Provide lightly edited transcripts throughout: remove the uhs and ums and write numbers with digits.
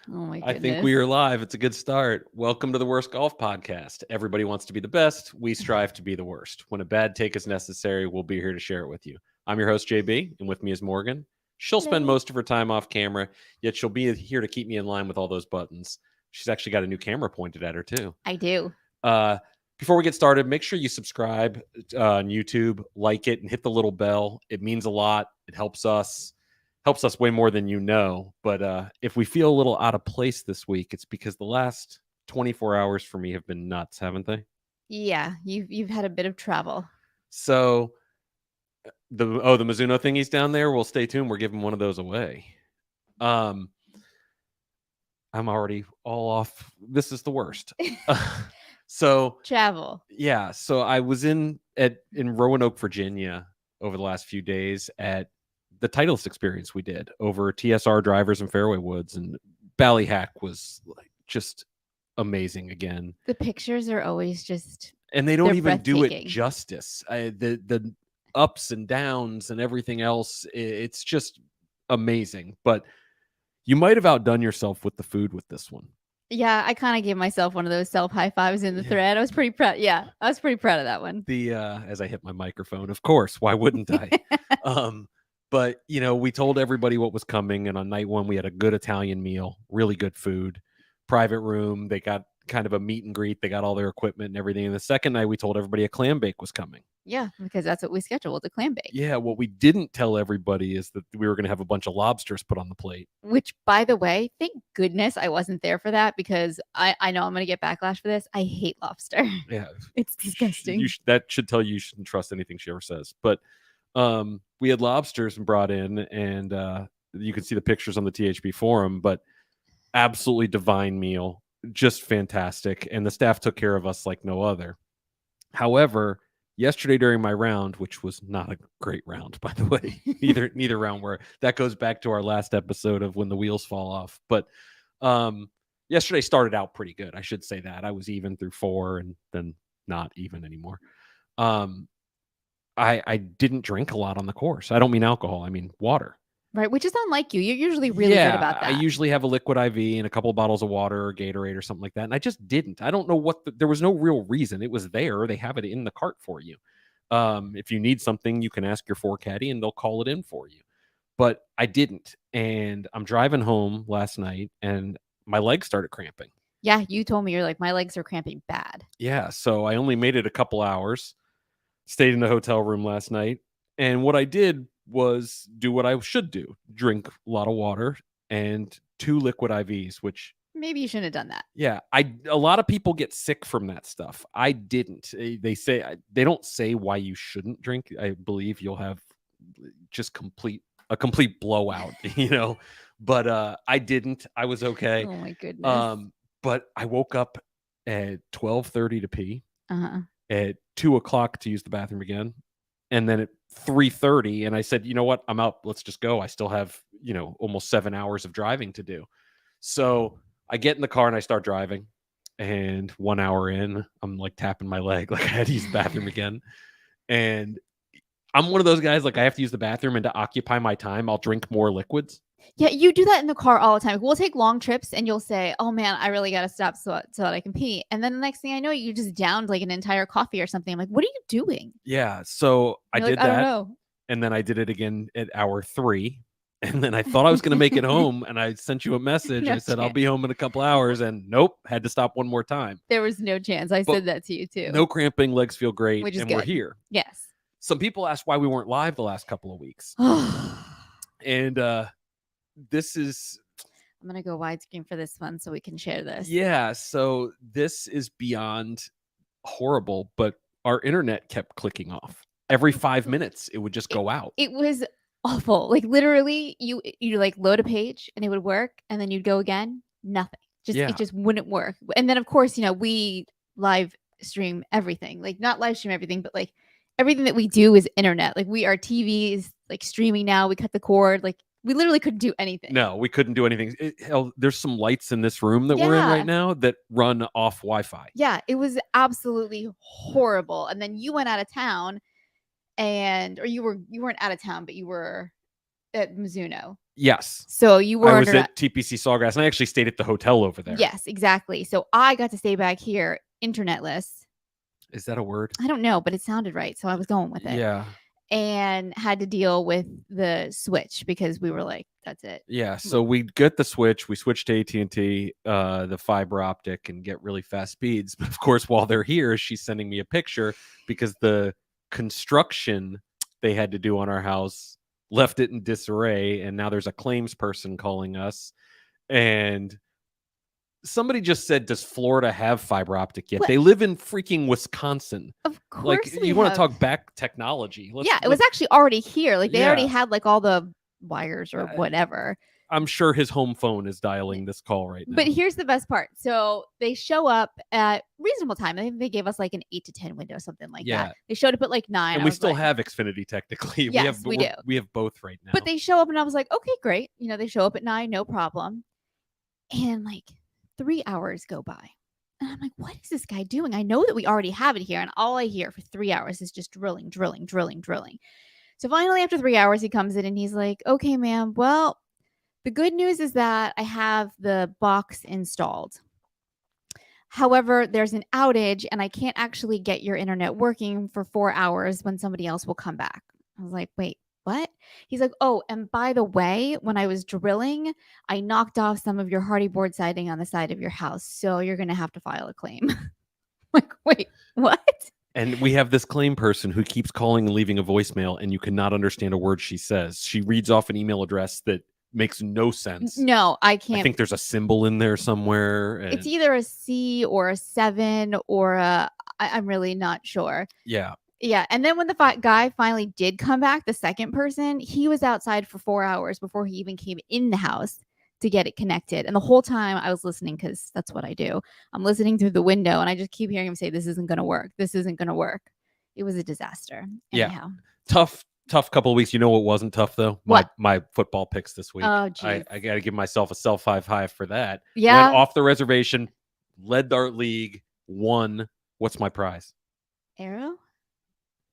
Oh my I think we goodness. are live. It's a good start. Welcome to the Worst Golf Podcast. Everybody wants to be the best. We strive to be the worst. When a bad take is necessary, we'll be here to share it with you. I'm your host, JB, and with me is Morgan. She'll spend Hello. most of her time off camera, yet she'll be here to keep me in line with all those buttons. She's actually got a new camera pointed at her, too. I do. Uh, Before we get started, make sure you subscribe on YouTube, like it, and hit the little bell. It means a lot. It helps us way more than you know. But if we feel a little out of place this week, it's because the last 24 hours for me have been nuts, haven't they? Yeah, you've had a bit of travel. So the Mizuno thingies down there. Well, stay tuned. We're giving one of those away. Um, I'm already all off. This is the worst. So Travel. yeah, so I was in Roanoke, Virginia over the last few days at the Titleist experience we did over TSR drivers and fairway woods, and Ballyhack was like just amazing again. The pictures are always just And they don't they're even do it breathtaking. justice. The ups and downs and everything else, it's just amazing. But you might have outdone yourself with the food with this one. Yeah, I kind of gave myself one of those self high fives in the Yeah. thread. I was pretty proud. Yeah, I was pretty proud of that one. The as I hit my microphone, of course, why wouldn't I? But we told everybody what was coming, and on night one we had a good Italian meal, really good food, private room. They got kind of a meet and greet. They got all their equipment and everything. And the second night we told everybody a clam bake was coming. Yeah, because that's what we scheduled, the clam bake. Yeah, what we didn't tell everybody is that we were going to have a bunch of lobsters put on the plate. Which, by the way, thank goodness I wasn't there for that, because I know I'm going to get backlash for this. I hate lobster. Yeah, It's disgusting. That should tell you shouldn't trust anything she ever says. But we had lobsters brought in, and you can see the pictures on the THP forum. But absolutely divine meal, just fantastic, and the staff took care of us like no other. However, yesterday during my round, which was not a great round, by the way, neither round were. That goes back to our last episode of when the wheels fall off. But yesterday started out pretty good. I should say that. I was even through 4 and then not even anymore. I didn't drink a lot on the course. I don't mean alcohol. I mean water. Right, which is unlike you. You're usually really good about that. I usually have a liquid IV and a couple of bottles of water or Gatorade or something like that. And I just didn't. I don't know what there was no real reason. It was there. They have it in the cart for you. If you need something, you can ask your 4 caddy and they'll call it in for you. But I didn't. And I'm driving home last night and my legs started cramping. Yeah, you told me, you're like, my legs are cramping bad. Yeah. So I only made it a couple hours, stayed in the hotel room last night. And what I did was do what I should do, drink a lot of water and 2 liquid IVs, which maybe you shouldn't have done that. Yeah, a lot of people get sick from that stuff. I didn't. They say they don't say why you shouldn't drink. I believe you'll have just a complete blowout, But I didn't. I was okay. Oh my goodness. But I woke up at 12:30 to pee. Uh-huh. At 2:00 to use the bathroom again, and then at 3:30, and I said, you know what, I'm out. Let's just go. I still have almost 7 hours of driving to do. So I get in the car and I start driving, and 1 hour in, I'm like tapping my leg like I had to use the bathroom again. And I'm one of those guys, like I have to use the bathroom, and to occupy my time, I'll drink more liquids. Yeah, you do that in the car all the time. We'll take long trips and you'll say, oh man, I really got to stop so that I can pee. And then the next thing I know, you just downed like an entire coffee or something. I'm like, what are you doing? Yeah. So I did that. I don't know. And then I did it again at hour 3. And then I thought I was going to make it home, and I sent you a message. No I said, chance. I'll be home in a couple hours, and nope, had to stop one more time. There was no chance. I said that to you too. No cramping, legs feel great, Which is and good. we're here. Yes. Some people asked why we weren't live the last couple of weeks. And this is... I'm going to go widescreen for this one so we can share this. Yeah, so this is beyond horrible, but our internet kept clicking off. Every 5 minutes, it would just go out. It was awful. Like literally, you like load a page and it would work, and then you'd go again, nothing. It just wouldn't work. And then of course, we live stream everything. Like not live stream everything, but like everything that we do is internet. Like our TV is like streaming now. We cut the cord. Like we literally couldn't do anything. No, we couldn't do anything. Hell, there's some lights in this room that we're in right now that run off Wi-Fi. Yeah, it was absolutely horrible. And then you went out of town. Or you weren't out of town, but you were at Mizuno. Yes. So you were I was at TPC Sawgrass, and I actually stayed at the hotel over there. Yes, exactly. So I got to stay back here, internetless. Is that a word? I don't know, but it sounded right, so I was going with it. Yeah. And had to deal with the switch because we were like, that's it. Yeah, so we get the switch. We switch to AT&T, the fiber optic, and get really fast speeds. But of course, while they're here, she's sending me a picture because the construction they had to do on our house left it in disarray, and now there's a claims person calling us. And somebody just said, does Florida have fiber optic yet? What? They live in freaking Wisconsin. Of course. Like, you want to talk back technology. It was actually already here. Like, they already had like all the wires or whatever. I'm sure his home phone is dialing this call right now. But here's the best part. So they show up at reasonable time. I think they gave us like an 8 to 10 window, something like that. They showed up at like 9. And we still have Xfinity technically. Yes, we do. We have both right now. But they show up and I was like, okay, great. You know, they show up at 9, no problem. And like 3 hours go by. And I'm like, what is this guy doing? I know that we already have it here. And all I hear for 3 hours is just drilling. So finally, after 3 hours, he comes in and he's like, okay, ma'am, well, the good news is that I have the box installed. However, there's an outage and I can't actually get your internet working for 4 hours when somebody else will come back. I was like, wait, what? He's like, oh, and by the way, when I was drilling, I knocked off some of your hardy board siding on the side of your house. So you're going to have to file a claim. Like, wait, what? And we have this claim person who keeps calling and leaving a voicemail, and you cannot understand a word she says. She reads off an email address that makes no sense. No, I can't. I think there's a symbol in there somewhere. It's either a C or a 7 or I'm really not sure. Yeah. Yeah. And then when the guy finally did come back, the second person, he was outside for 4 hours before he even came in the house to get it connected. And the whole time I was listening, because that's what I do. I'm listening through the window and I just keep hearing him say, this isn't going to work. This isn't going to work. It was a disaster. Anyhow. Yeah. Tough couple of weeks. You know what wasn't tough though? My football picks this week. Oh, geez. I got to give myself a self high for that. Yeah. Went off the reservation, led our league, won. What's my prize? Arrow?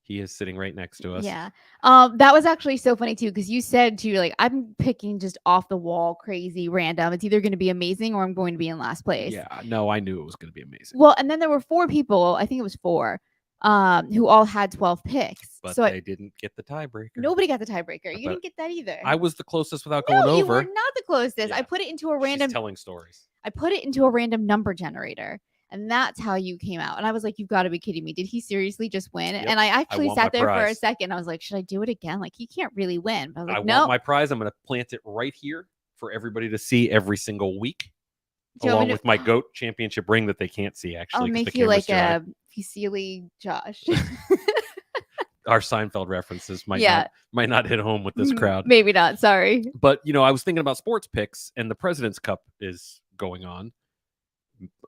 He is sitting right next to us. Yeah. That was actually so funny too, because you said to like, I'm picking just off the wall, crazy, random. It's either going to be amazing or I'm going to be in last place. Yeah. No, I knew it was going to be amazing. Well, and then there were 4 people. I think it was 4. Who all had 12 picks. But so they didn't get the tiebreaker. Nobody got the tiebreaker. You didn't get that either. I was the closest without going over. You were not the closest. Yeah. I put it into a random. She's telling stories. I put it into a random number generator, and that's how you came out. And I was like, "You've got to be kidding me! Did he seriously just win?" Yep. And I actually sat there for a second. I was like, "Should I do it again? Like, he can't really win." But I was like, "No, want my prize. I'm going to plant it right here for everybody to see every single week." Along with my GOAT championship ring that they can't see, actually. I'll make you like a Fusilli Josh. Our Seinfeld references might not hit home with this crowd. Maybe not. Sorry. But, I was thinking about sports picks, and the President's Cup is going on,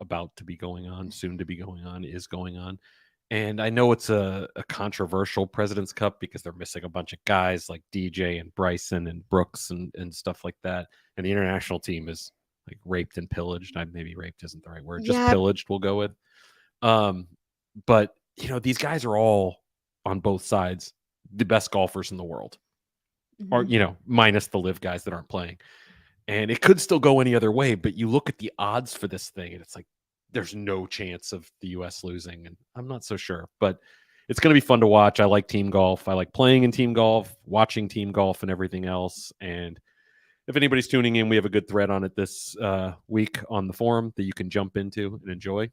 about to be going on, soon to be going on, is going on. And I know it's a controversial President's Cup because they're missing a bunch of guys like DJ and Bryson and Brooks and stuff like that. And the international team is like raped and pillaged. Maybe raped isn't the right word. Just pillaged we'll go with. But these guys are all on both sides the best golfers in the world. Mm-hmm. Or minus the live guys that aren't playing. And it could still go any other way, but you look at the odds for this thing and it's like there's no chance of the US losing, and I'm not so sure. But it's going to be fun to watch. I like team golf. I like playing in team golf, watching team golf and everything else. And if anybody's tuning in, we have a good thread on it this week on the forum that you can jump into and enjoy.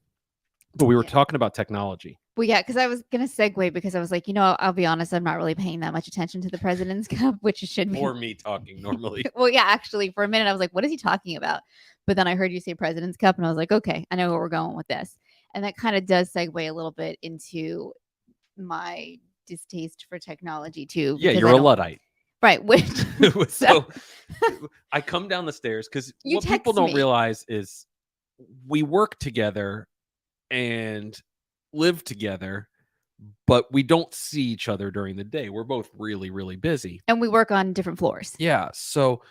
But we were talking about technology. Well, yeah, because I was going to segue because I was like, I'll be honest, I'm not really paying that much attention to the President's Cup, which it should be. Or me talking normally. Well, yeah, actually, for a minute, I was like, what is he talking about? But then I heard you say President's Cup, and I was like, okay, I know where we're going with this. And that kind of does segue a little bit into my distaste for technology, too. Yeah, you're a Luddite. Right. Which so I come down the stairs because what people don't realize is we work together and live together, but we don't see each other during the day. We're both really, really busy. And we work on different floors. Yeah. So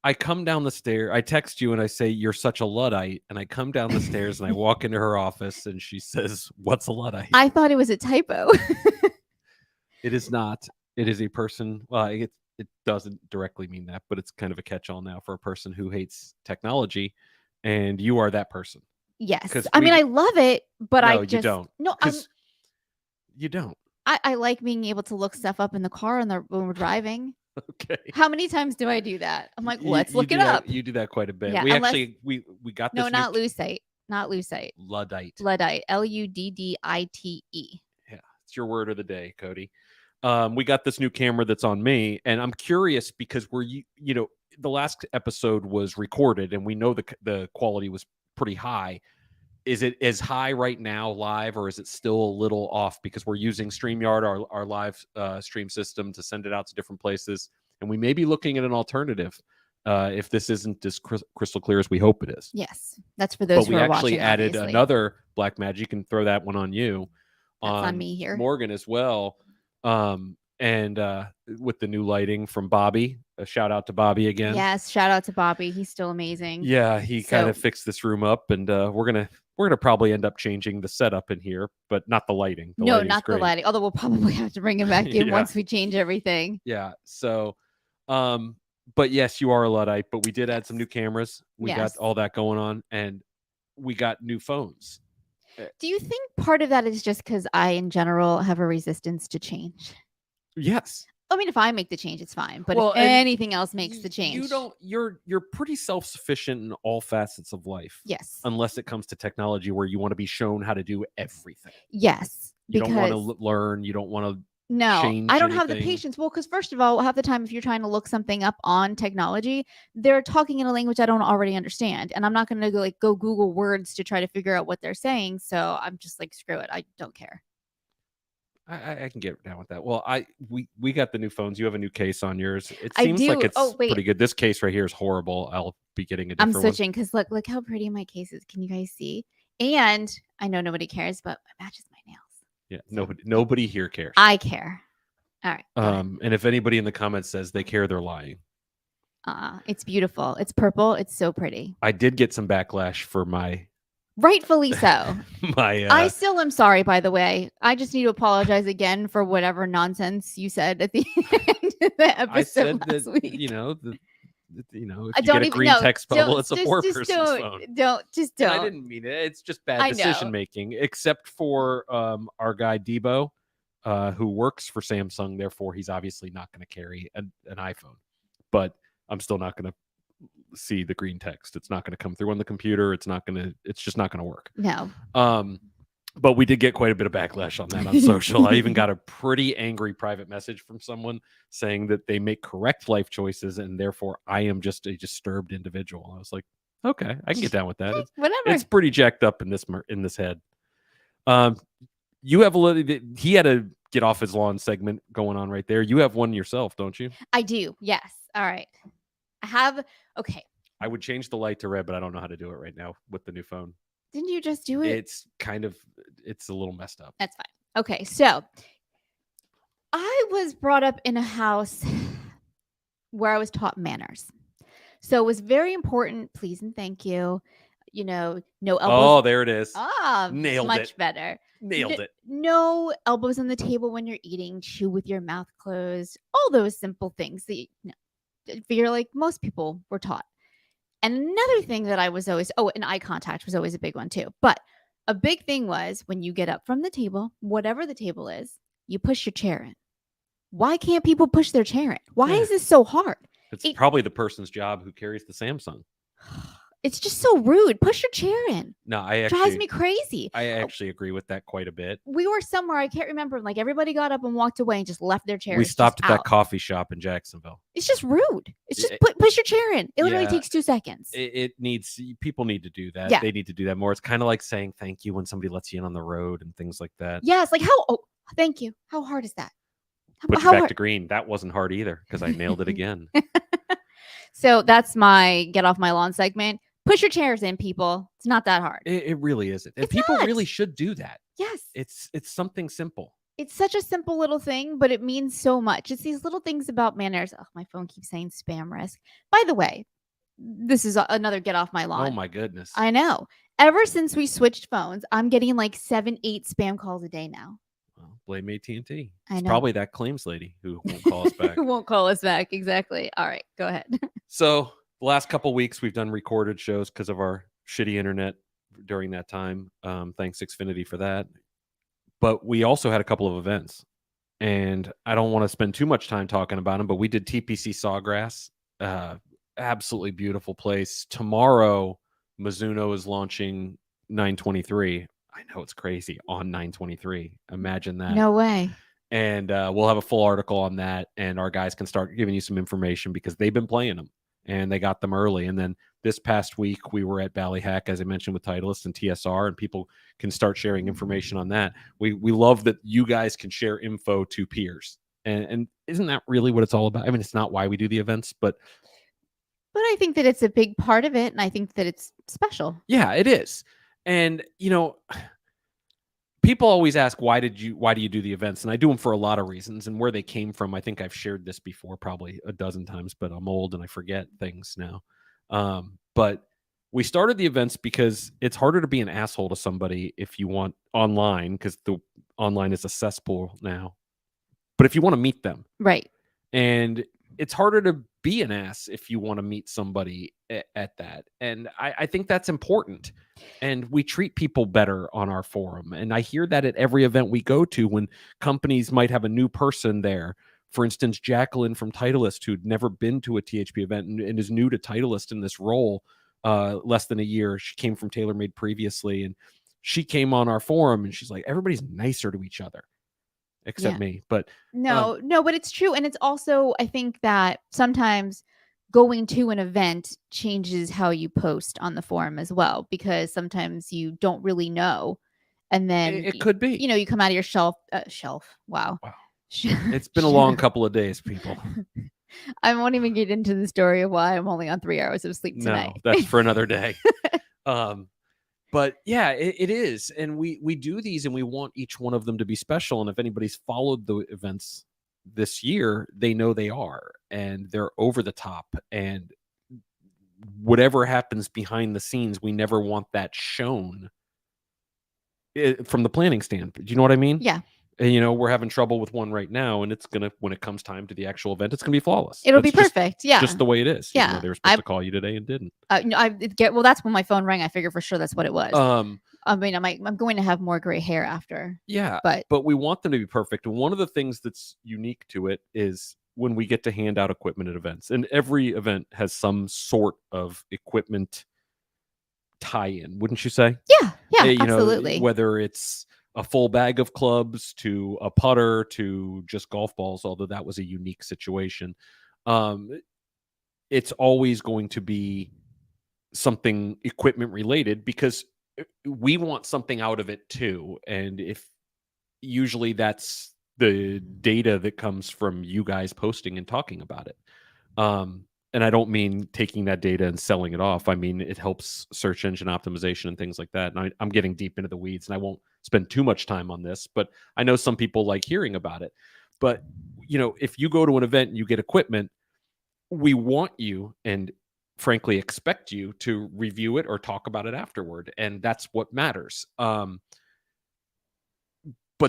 I come down the stairs, I text you and I say, you're such a Luddite. And I come down the stairs and I walk into her office and she says, what's a Luddite? I thought it was a typo. It is not. It is a person. Well, it doesn't directly mean that, but it's kind of a catch-all now for a person who hates technology, and you are that person. Yes. I mean, I love it, but no, I you just don't. no. You don't. I like being able to look stuff up in the car when we're driving. Okay. How many times do I do that? I'm like, You- let's you look do it that- up. You do that quite a bit. Yeah, we unless- actually we got this. No, not Lucite. Not Lucite. Luddite. Luddite. Luddite. Yeah, it's your word of the day, Cody. We got this new camera that's on me, and I'm curious because the last episode was recorded, and we know the quality was pretty high. Is it as high right now live, or is it still a little off because we're using StreamYard, our live stream system, to send it out to different places, and we may be looking at an alternative if this isn't as crystal clear as we hope it is. Yes, that's for those. But we actually added another Blackmagic. You can throw that one on you. That's on me here, Morgan as well. And with the new lighting from Bobby, a shout out to Bobby again. Yes, shout out to Bobby. He's still amazing. Yeah, he kind of fixed this room up, and we're gonna probably end up changing the setup in here, but not the lighting. No, not the lighting. Although we'll probably have to bring him back in once we change everything. Yeah. So, but yes, you are a Luddite. But we did add some new cameras. We got all that going on, and we got new phones. Do you think part of that is just because I, in general, have a resistance to change? Yes. I mean, if I make the change, it's fine. But if anything else makes the change, you're pretty self-sufficient in all facets of life. Yes. Unless it comes to technology, where you want to be shown how to do everything. Yes. You don't want to learn. You don't want to. No, change I don't have the patience. Well, because first of all, half the time, if you're trying to look something up on technology, they're talking in a language I don't already understand, and I'm not going to go Google words to try to figure out what they're saying. So I'm just like, screw it. I don't care. I can get down with that. Well, we got the new phones. You have a new case on yours. It seems like it's pretty good. This case right here is horrible. I'll be getting a different one. I'm switching because look how pretty my case is. Can you guys see? And I know nobody cares, but it matches my nails. Yeah, nobody here cares. I care. All right. And if anybody in the comments says they care, they're lying. It's beautiful. It's purple. It's so pretty. I did get some backlash for my. Rightfully so. I still am sorry, by the way. I just need to apologize again for whatever nonsense you said at the end of the episode. I said last week. If you get a green text bubble, it's a poor-person's phone. Don't. I didn't mean it. It's just bad decision making, except for our guy Debo, who works for Samsung. Therefore, he's obviously not going to carry an iPhone. But I'm still not going to see the green text. It's not going to come through on the computer. It's just not going to work. No. But we did get quite a bit of backlash on that on social. I even got a pretty angry private message from someone saying that they make correct life choices and therefore I am just a disturbed individual. I was like, okay, I can get down with that. Whatever. It's pretty jacked up in this head. You have he had a get off his lawn segment going on right there. You have one yourself, don't you? I do. Yes. All right. I have. Okay. I would change the light to red, but I don't know how to do it right now with the new phone. Didn't you just do it? It's a little messed up. That's fine. Okay. So I was brought up in a house where I was taught manners. So it was very important. Please and thank you. No elbows. Oh, there it is. Nailed it. Much better. Nailed it. No elbows on the table when you're eating. Chew with your mouth closed. All those simple things that figure like most people were taught. And another thing that I was always, and eye contact was always a big one too. But a big thing was when you get up from the table, whatever the table is, you push your chair in. Why can't people push their chair in? Why is this so hard? It's probably the person's job who carries the Samsung. It's just so rude. Push your chair in. No, drives me crazy. I actually agree with that quite a bit. We were somewhere, I can't remember. Like everybody got up and walked away and just left their chairs. We stopped at that coffee shop in Jacksonville. It's just rude. It's just push your chair in. It literally takes 2 seconds. People need to do that. Yeah. They need to do that more. It's kind of like saying thank you when somebody lets you in on the road and things like that. Yes, like thank you. How hard is that? Put you back to green. That wasn't hard either because I nailed it again. So that's my get off my lawn segment. Push your chairs in, people. It's not that hard. It really isn't. And people really should do that. Yes. It's something simple. It's such a simple little thing, but it means so much. It's these little things about manners. Oh, my phone keeps saying spam risk. By the way, this is another get off my lawn. Oh my goodness. I know. Ever since we switched phones, I'm getting like 7-8 spam calls a day now. Well, blame AT&T. I It's know. probably that claims lady who won't call us back. Who won't call us back. Exactly. All right, go ahead. So the last couple weeks we've done recorded shows because of our shitty internet during that time. Thanks Xfinity for that. But we also had a couple of events, and I don't want to spend too much time talking about them, but we did TPC Sawgrass. Absolutely beautiful place. Tomorrow, Mizuno is launching 923. I know it's crazy on 923. Imagine that. No way. And we'll have a full article on that, and our guys can start giving you some information because they've been playing them and they got them early. And then this past week we were at Ballyhack, as I mentioned, with Titleist and TSR, and people can start sharing information on that. We love that you guys can share info to peers, and isn't that really what it's all about? I mean, it's not why we do the events, but I think that it's a big part of it, and I think that it's special. Yeah, it is. And people always ask, why do you do the events? And I do them for a lot of reasons, and where they came from. I think I've shared this before probably a dozen times, but I'm old and I forget things now. But we started the events because it's harder to be an asshole to somebody if you want online, because the online is a cesspool now. But if you want to meet them, right, and it's harder to be an ass if you want to meet somebody at that. And I think that's important. And we treat people better on our forum. And I hear that at every event we go to, when companies might have a new person there. For instance, Jacqueline from Titleist, who'd never been to a THP event and is new to Titleist in this role, less than a year. She came from TaylorMade previously, and she came on our forum and she's like, everybody's nicer to each other. Except me, but no, but it's true. And it's also, I think that sometimes going to an event changes how you post on the forum as well, because sometimes you don't really know. And then it could be, you come out of your shelf. Wow. It's been a long couple of days, people. I won't even get into the story of why I'm only on 3 hours of sleep tonight. No, that's for another day. But yeah, it is. And we do these, and we want each one of them to be special. And if anybody's followed the events this year, they know they are, and they're over the top. And whatever happens behind the scenes, we never want that shown from the planning standpoint. Do you know what I mean? Yeah. And, we're having trouble with one right now, and it's gonna, when it comes time to the actual event, it's gonna be flawless. It'll be perfect. Just the way it is. Yeah. They were supposed to call you today and didn't. Well, that's when my phone rang. I figured for sure that's what it was. I mean, I'm going to have more gray hair after. Yeah, but we want them to be perfect. And one of the things that's unique to it is when we get to hand out equipment at events, and every event has some sort of equipment tie-in, wouldn't you say? Yeah, absolutely. Whether it's a full bag of clubs to a putter to just golf balls, although that was a unique situation. It's always going to be something equipment related, because we want something out of it too. And if usually that's the data that comes from you guys posting and talking about it. And I don't mean taking that data and selling it off. I mean, it helps search engine optimization and things like that. And I'm getting deep into the weeds, and I won't spend too much time on this, but I know some people like hearing about it. But, if you go to an event and you get equipment, we want you, and frankly expect you, to review it or talk about it afterward. And that's what matters. But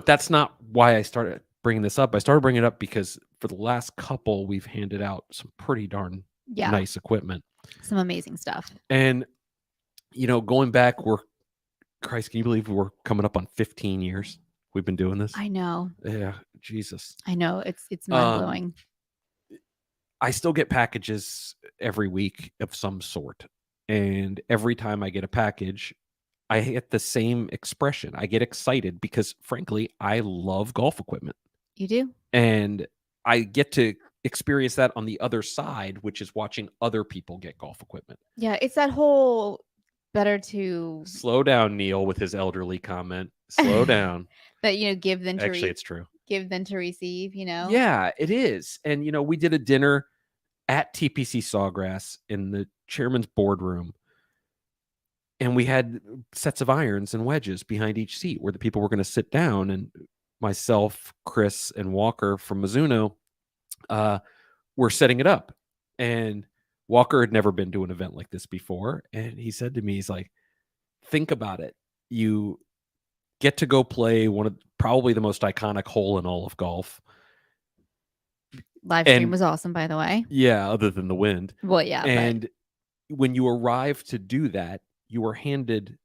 that's not why I started bringing this up. I started bringing it up because for the last couple, we've handed out some pretty darn nice equipment. Some amazing stuff. And, going back, Christ, can you believe we're coming up on 15 years we've been doing this? I know. Yeah, Jesus. I know. It's mind-blowing. I still get packages every week of some sort. And every time I get a package, I get the same expression. I get excited because, frankly, I love golf equipment. You do? And I get to experience that on the other side, which is watching other people get golf equipment. Yeah, it's that whole better to... Slow down, Neil, with his elderly comment. Slow down. That, give than to... Actually, it's true. Give than to receive, Yeah, it is. And, we did a dinner at TPC Sawgrass in the chairman's boardroom. And we had sets of irons and wedges behind each seat where the people were going to sit down. And myself, Chris, and Walker from Mizuno were setting it up. And Walker had never been to an event like this before. And he said to me, he's like, think about it. You get to go play one of probably the most iconic hole in all of golf. Live stream was awesome, by the way. Yeah, other than the wind. Well, yeah. And when you arrive to do that, you are handed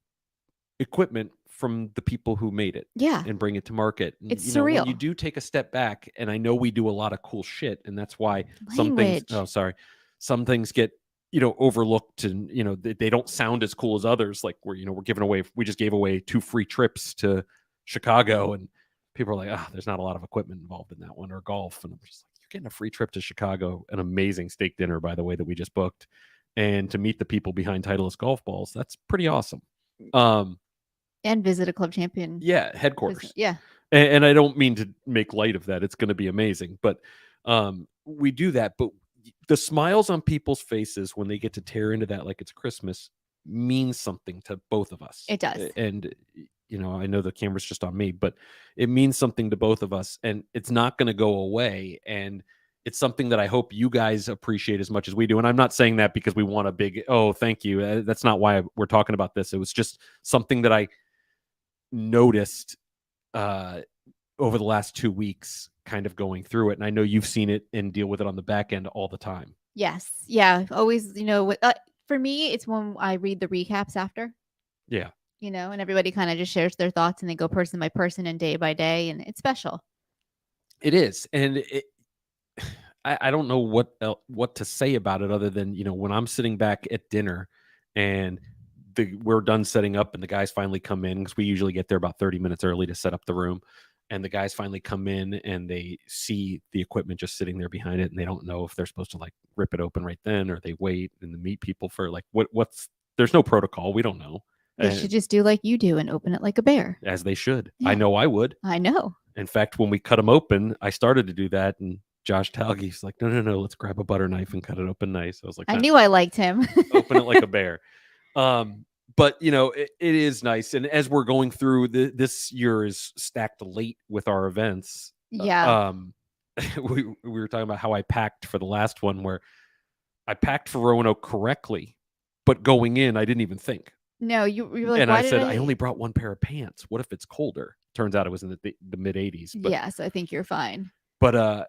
equipment from the people who made it. Yeah. And bring it to market. And, it's you know, surreal. when you do take a step back, and I know we do a lot of cool shit, and that's why some things get, you know, overlooked, and, you know, they don't sound as cool as others. Like we just gave away 2 free trips to Chicago, and people are like, there's not a lot of equipment involved in that one, or golf. And I'm just like, you're getting a free trip to Chicago, an amazing steak dinner, by the way, that we just booked, and to meet the people behind Titleist golf balls. That's pretty awesome. And visit a club champion. Yeah, headquarters. Yeah. And I don't mean to make light of that. It's going to be amazing. But we do that. But the smiles on people's faces when they get to tear into that like it's Christmas means something to both of us. It does. And, you know, I know the camera's just on me, but it means something to both of us. And it's not going to go away. And it's something that I hope you guys appreciate as much as we do. And I'm not saying that because we want a big, thank you. That's not why we're talking about this. It was just something that I noticed over the last 2 weeks, kind of going through it. And I know you've seen it and deal with it on the back end all the time. Yes. Yeah. Always, you know, for me, it's when I read the recaps after. Yeah. You know, and everybody kind of just shares their thoughts, and they go person by person and day by day. And it's special. It is. And I don't know what to say about it other than, you know, when I'm sitting back at dinner and we're done setting up and the guys finally come in, because we usually get there about 30 minutes early to set up the room, and the guys finally come in and they see the equipment just sitting there behind it, and they don't know if they're supposed to like rip it open right then, or they wait and meet people for like there's no protocol. We don't know. They should just do like you do and open it like a bear. As they should. Yeah. I know I would. I know. In fact, when we cut them open, I started to do that, and Josh Talge's like, no, let's grab a butter knife and cut it open nice. I was like, I knew I liked him. Open it like a bear. But, you know, it is nice. And as we're going through, this year is stacked late with our events. Yeah. We were talking about how I packed for the last one, where I packed for Roanoke correctly, but going in, I didn't even think. No, you were like, and I said, I only brought 1 pair of pants. What if it's colder? Turns out it was in the mid 80s. But, yes, I think you're fine. But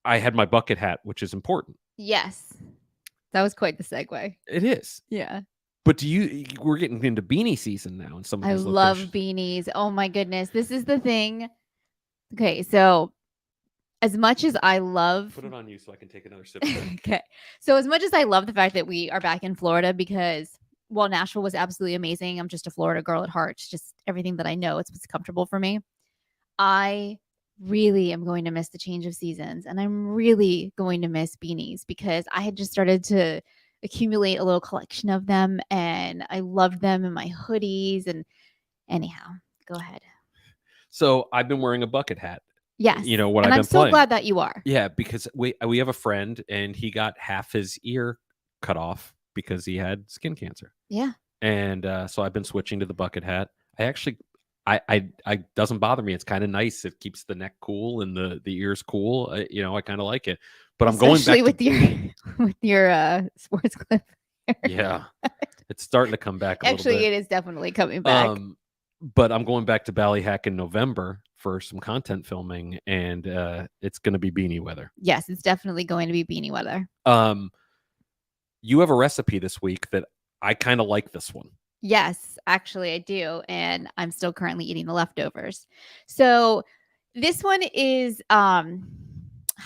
I had my bucket hat, which is important. Yes. That was quite the segue. It is. Yeah. But we're getting into beanie season now, and some of I love beanies. Oh my goodness. This is the thing. Okay, so as much as I love, put it on you so I can take another sip. Okay. So as much as I love the fact that we are back in Florida, because while Nashville was absolutely amazing, I'm just a Florida girl at heart. It's just everything that I know. It's what's comfortable for me. I really am going to miss the change of seasons, and I'm really going to miss beanies, because I had just started to accumulate a little collection of them, and I loved them in my hoodies. And anyhow, go ahead. So I've been wearing a bucket hat. Yes. You know what and I've I'm been so playing. glad that you are. Yeah, because we have a friend, and he got half his ear cut off because he had skin cancer. Yeah. And so I've been switching to the bucket hat. I actually, I doesn't bother me. It's kind of nice. It keeps the neck cool and the ears cool. You know, I kind of like it. But I'm going back with your sports clip. Yeah, it's starting to come back. Actually, it is definitely coming back. But I'm going back to Ballyhack in November for some content filming, and it's going to be beanie weather. Yes, it's definitely going to be beanie weather. You have a recipe this week that I kind of like this one. Yes, actually I do. And I'm still currently eating the leftovers. So this one is, how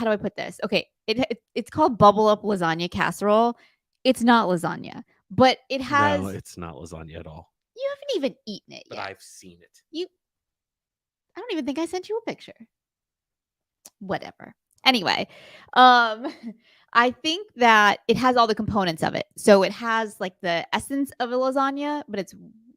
do I put this? Okay. It's called Bubble Up Lasagna Casserole. It's not lasagna, but it has. No, it's not lasagna at all. You haven't even eaten it yet. But I've seen it. I don't even think I sent you a picture. Whatever. Anyway, I think that it has all the components of it. So it has like the essence of a lasagna, but it's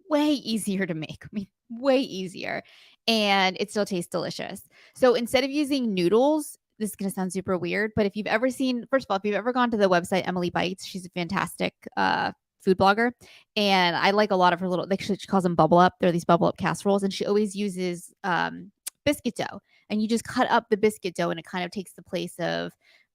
way easier to make. I mean, way easier. And it still tastes delicious. So instead of using noodles, this is going to sound super weird, but if you've ever seen, first of all, if you've ever gone to the website Emily Bites, she's a fantastic food blogger. And I like a lot of her little, like she calls them bubble up. They're these bubble up casseroles. And she always uses biscuit dough. And you just cut up the biscuit dough, and it kind of takes the place of,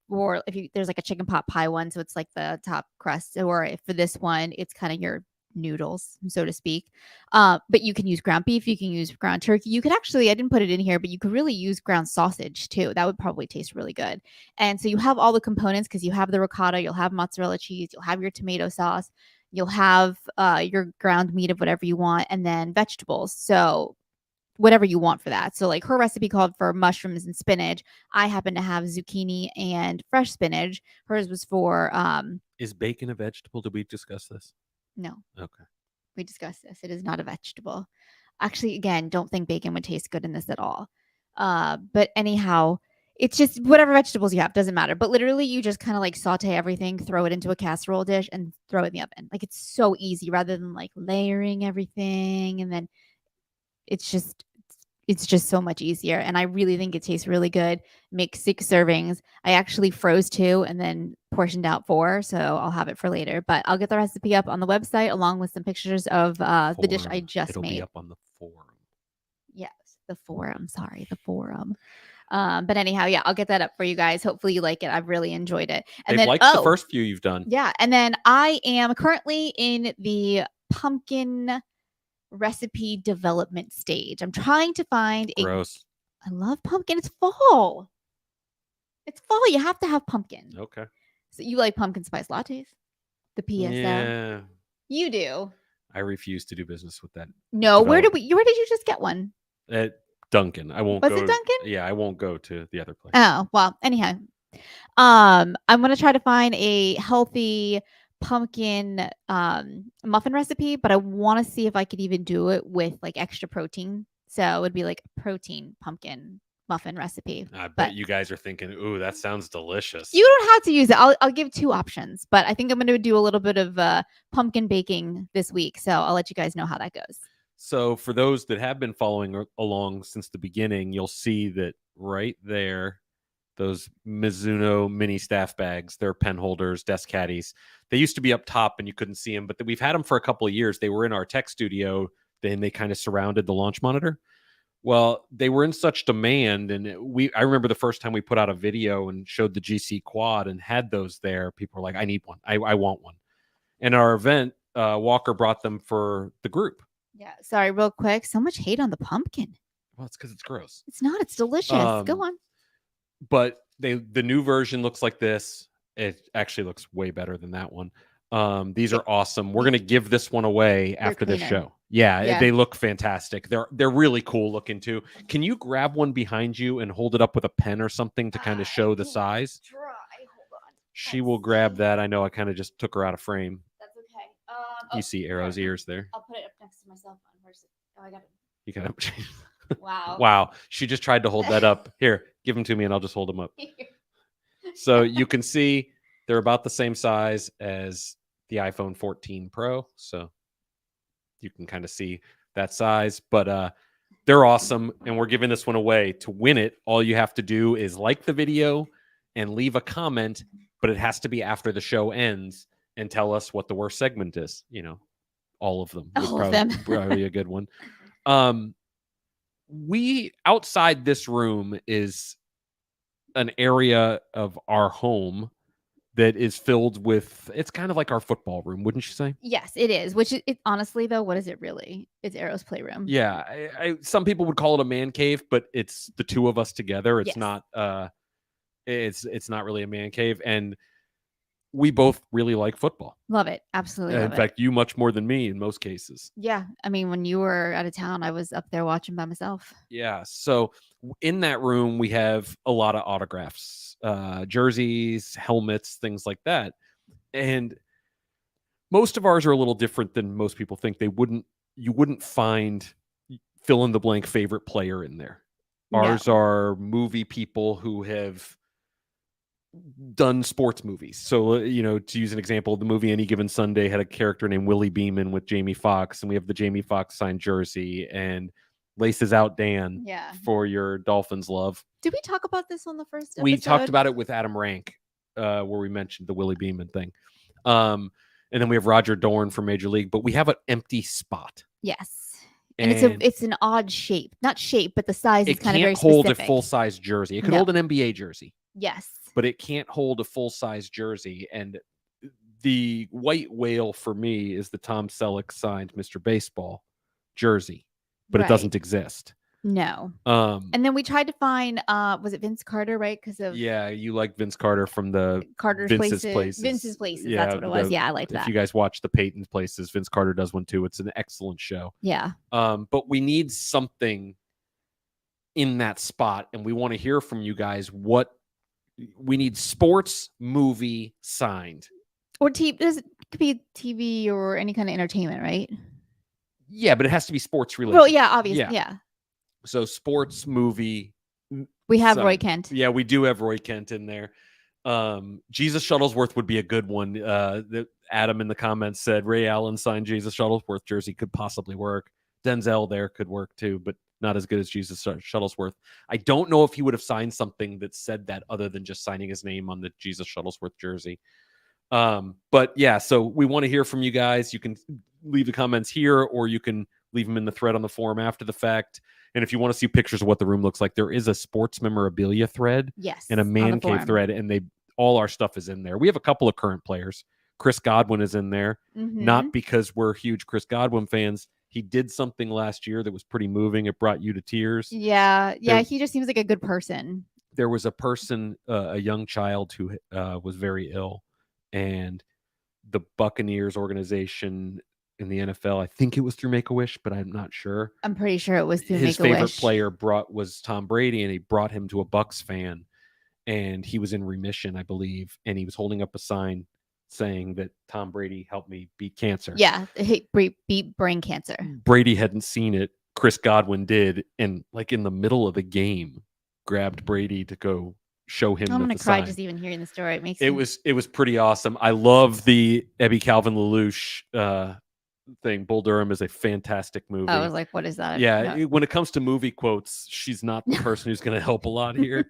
or if there's like a chicken pot pie one, so it's like the top crust, or for this one, it's kind of your noodles, so to speak. But you can use ground beef, you can use ground turkey. You could actually, I didn't put it in here, but you could really use ground sausage too. That would probably taste really good. And so you have all the components because you have the ricotta, you'll have mozzarella cheese, you'll have your tomato sauce, you'll have your ground meat of whatever you want, and then vegetables. So whatever you want for that. So like her recipe called for mushrooms and spinach. I happen to have zucchini and fresh spinach. Hers was for Is bacon a vegetable? Did we discuss this? No. Okay. We discussed this. It is not a vegetable. Actually, again, don't think bacon would taste good in this at all. But anyhow, it's just whatever vegetables you have, doesn't matter. But literally, you just kind of like saute everything, throw it into a casserole dish, and throw it in the oven. Like it's so easy rather than like layering everything. And then it's just so much easier. And I really think it tastes really good. Make 6 servings. I actually froze 2 and then portioned out 4. So I'll have it for later. But I'll get the recipe up on the website along with some pictures of the dish I just It'll made. be up on the forum. Yes, the forum. Sorry, the forum. But anyhow, yeah, I'll get that up for you guys. Hopefully you like it. I've really enjoyed it. And They've then liked the first few you've done. Yeah. And then I am currently in the recipe development stage. I'm trying to find Gross. I love pumpkin. It's fall. It's fall. You have to have pumpkin. Okay. So you like pumpkin spice lattes? The PSL? Yeah. You do. I refuse to do business with that. No. Where did you just get one? At Dunkin'. I won't go. Was it Dunkin'? Yeah, I won't go to the other place. Oh, well, anyhow. I'm gonna try to find a healthy pumpkin muffin recipe, but I want to see if I could even do it with like extra protein. So it would be like a protein pumpkin muffin recipe. I bet you guys are thinking, "Ooh, that sounds delicious." You don't have to use it. I'll give 2 options, but I think I'm going to do a little bit of pumpkin baking this week. So I'll let you guys know how that goes. So for those that have been following along since the beginning, you'll see that right there, those Mizuno mini staff bags, they're pen holders, desk caddies. They used to be up top and you couldn't see them, but we've had them for a couple of years. They were in our tech studio, then they kind of surrounded the launch monitor. Well, they were in such demand, and I remember the first time we put out a video and showed the GC quad and had those there. People were like, "I need one. I want one." And our event, Walker brought them for the group. Yeah. Sorry, real quick. So much hate on the pumpkin. Well, it's because it's gross. It's not. It's delicious. Go on. But the new version looks like this. It actually looks way better than that one. These are awesome. We're gonna give this one away after this show. Yeah, they look fantastic. They're really cool looking too. Can you grab one behind you and hold it up with a pen or something to kind of show the size? Try. Hold on. She will grab that. I know I kind of just took her out of frame. That's okay. You see Arrow's ears there. I'll put it up next to my cell phone. Where's it? Oh, I got it. You got it. Wow. Wow. She just tried to hold that up. Here, give them to me and I'll just hold them up. So you can see they're about the same size as the iPhone 14 Pro. So you can kind of see that size, but they're awesome. And we're giving this one away. To win it, all you have to do is like the video and leave a comment, but it has to be after the show ends and tell us what the worst segment is. You know, all of them. All of them. Probably a good one. We outside this room is an area of our home that is filled with, it's kind of like our football room, wouldn't you say? Yes, it is. Which it honestly though, what is it really? It's Arrow's playroom. Yeah, some people would call it a man cave, but it's the two of us together. It's not. It's not really a man cave, and we both really like football. Love it. Absolutely. In fact, you much more than me in most cases. Yeah. I mean, when you were out of town, I was up there watching by myself. Yeah. So in that room, we have a lot of autographs, jerseys, helmets, things like that. And most of ours are a little different than most people think. You wouldn't find fill in the blank favorite player in there. Ours are movie people who have done sports movies. So, to use an example, the movie Any Given Sunday had a character named Willie Beeman with Jamie Foxx, and we have the Jamie Foxx signed jersey, and Laces Out Dan for your Dolphins love. Did we talk about this on the first episode? We talked about it with Adam Rank, where we mentioned the Willie Beeman thing. And then we have Roger Dorn for Major League, but we have an empty spot. Yes. And it's an odd shape. Not shape, but the size is kind of very specific. It can't hold a full-size jersey. It can hold an NBA jersey. Yes. But it can't hold a full-size jersey. And the white whale for me is the Tom Selleck signed Mr. Baseball jersey, but it doesn't exist. No. And then we tried to find was it Vince Carter, right? Because of you like Vince Carter from the Carter's Vince's Places. Vince's Places, that's what it was. Yeah, I liked that. If you guys watch the Peyton's Places, Vince Carter does one too. It's an excellent show. Yeah. But we need something in that spot, and we want to hear from you guys. What we need: sports movie signed, or TV. It could be TV or any kind of entertainment, right? Yeah, but it has to be sports related. Well, yeah, obviously, yeah. So sports movie. We have Roy Kent. Yeah, we do have Roy Kent in there. Jesus Shuttlesworth would be a good one. Adam in the comments said Ray Allen signed Jesus Shuttlesworth jersey could possibly work. Denzel there could work too, but not as good as Jesus Shuttlesworth. I don't know if he would have signed something that said that other than just signing his name on the Jesus Shuttlesworth jersey. But yeah, so we want to hear from you guys. You can leave the comments here, or you can leave them in the thread on the forum after the fact. And if you want to see pictures of what the room looks like, there is a sports memorabilia thread, and a man cave thread, and all our stuff is in there. We have a couple of current players. Chris Godwin is in there, not because we're huge Chris Godwin fans. He did something last year that was pretty moving. It brought you to tears. Yeah. He just seems like a good person. There was a person, a young child who was very ill, and the Buccaneers organization in the NFL, I think it was through Make-A-Wish, but I'm not sure. I'm pretty sure it was through His favorite player was Tom Brady, and he brought him to a Bucs fan, and he was in remission, I believe, and he was holding up a sign saying that Tom Brady helped me beat cancer. Yeah, beat brain cancer. Brady hadn't seen it. Chris Godwin did, and like in the middle of the game, grabbed Brady to go show him. I'm gonna cry just even hearing the story. It was pretty awesome. I love the Ebby Calvin LaLoosh thing. Bull Durham is a fantastic movie. I was like, what is that? Yeah, no. When it comes to movie quotes, she's not the person who's going to help a lot here.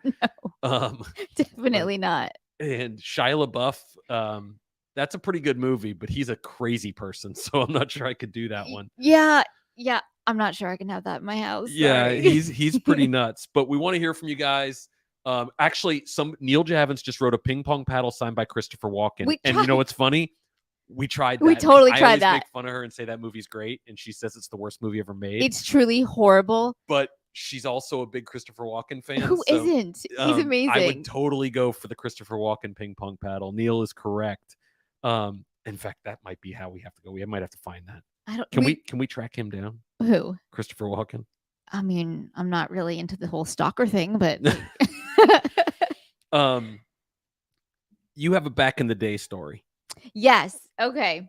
No, definitely not. And Shia LaBeouf, that's a pretty good movie, but he's a crazy person, so I'm not sure I could do that one. Yeah, I'm not sure I can have that in my house. Yeah, he's pretty nuts. But we want to hear from you guys. Actually, Neil Javins just wrote a ping pong paddle signed by Christopher Walken, and you know what's funny? We tried that. We totally tried that. I make fun of her and say that movie's great, and she says it's the worst movie ever made. It's truly horrible. But she's also a big Christopher Walken fan. Who isn't? He's amazing. I would totally go for the Christopher Walken ping pong paddle. Neil is correct. In fact, that might be how we have to go. We might have to find that. Can we track him down? Who? Christopher Walken. I mean, I'm not really into the whole stalker thing, but you have a back in the day story. Yes. Okay.